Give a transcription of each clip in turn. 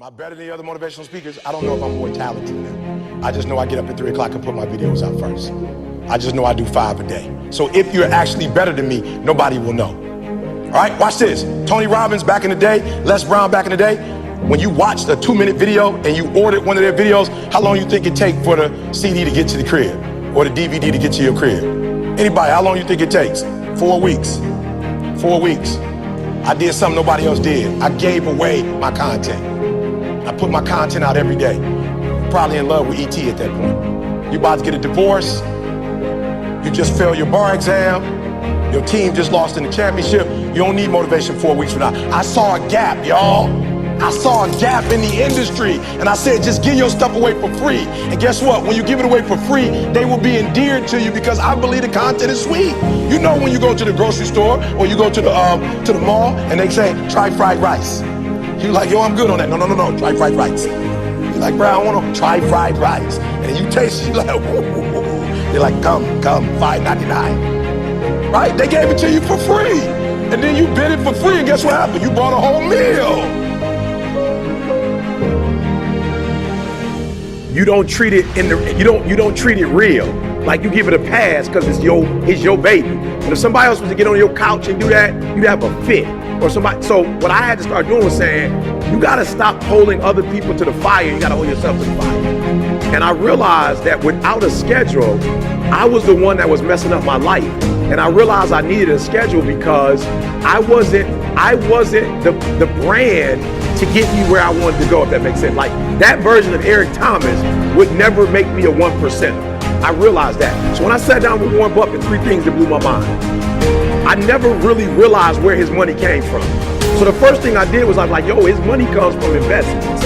I better than the other motivational speakers? I don't know if I'm more talented than them. I just know I get up at 3 o'clock and put my videos out first. I just know I do 5 a day. So if you're actually better than me, nobody will know. All right, watch this. Tony Robbins back in the day, Les Brown back in the day, when you watched a 2-minute video and you ordered one of their videos, how long you think it take for the CD to get to the crib or the DVD to get to your crib? Anybody, how long you think it takes? 4 weeks. 4 weeks. I did something nobody else did. I gave away my content. I put my content out every day. Probably in love with ET at that point. You about to get a divorce. You just failed your bar exam. Your team just lost in the championship. You don't need motivation 4 weeks from now. I saw a gap, y'all. I saw a gap in the industry. And I said, just give your stuff away for free. And guess what? When you give it away for free, they will be endeared to you because I believe the content is sweet. You know when you go to the grocery store or you go to the mall and they say, try fried rice. You're like, yo, I'm good on that. No, try fried rice. You're like, bro, I want to try fried rice. And you taste it, you're like, ooh. They're like, come, $5.99. Right? They gave it to you for free. And then you bid it for free, and guess what happened? You bought a whole meal. You don't treat it you don't treat it real. Like you give it a pass because it's your baby. But if somebody else was to get on your couch and do that, you'd have a fit. Or somebody. So what I had to start doing was saying, you gotta stop holding other people to the fire, you gotta hold yourself to the fire. And I realized that without a schedule, I was the one that was messing up my life. And I realized I needed a schedule because I wasn't the brand to get me where I wanted to go, if that makes sense. Like that version of Eric Thomas would never make me a 1%. I realized that. So when I sat down with Warren Buffett, 3 things that blew my mind. I never really realized where his money came from. So the first thing I did was I'm like, yo, his money comes from investments.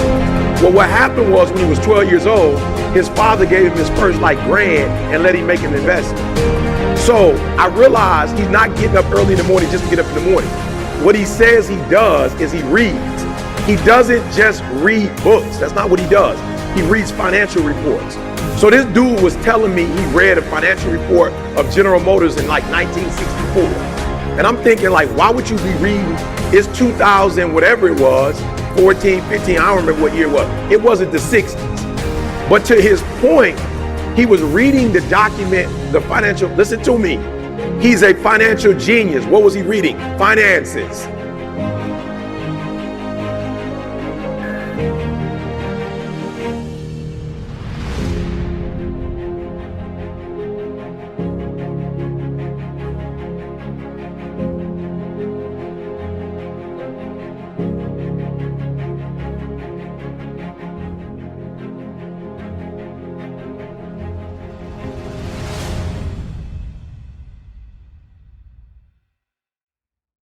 Well, what happened was when he was 12 years old, his father gave him his first grand and let him make an investment. So I realized he's not getting up early in the morning just to get up in the morning. What he says he does is he reads. He doesn't just read books. That's not what he does. He reads financial reports. So this dude was telling me he read a financial report of General Motors in 1964. And I'm thinking why would you be reading? It's 2000, whatever it was, 14, 15, I don't remember what year it was. It wasn't the 60s. But to his point, he was reading the document, the financial, listen to me. He's a financial genius. What was he reading? Finances.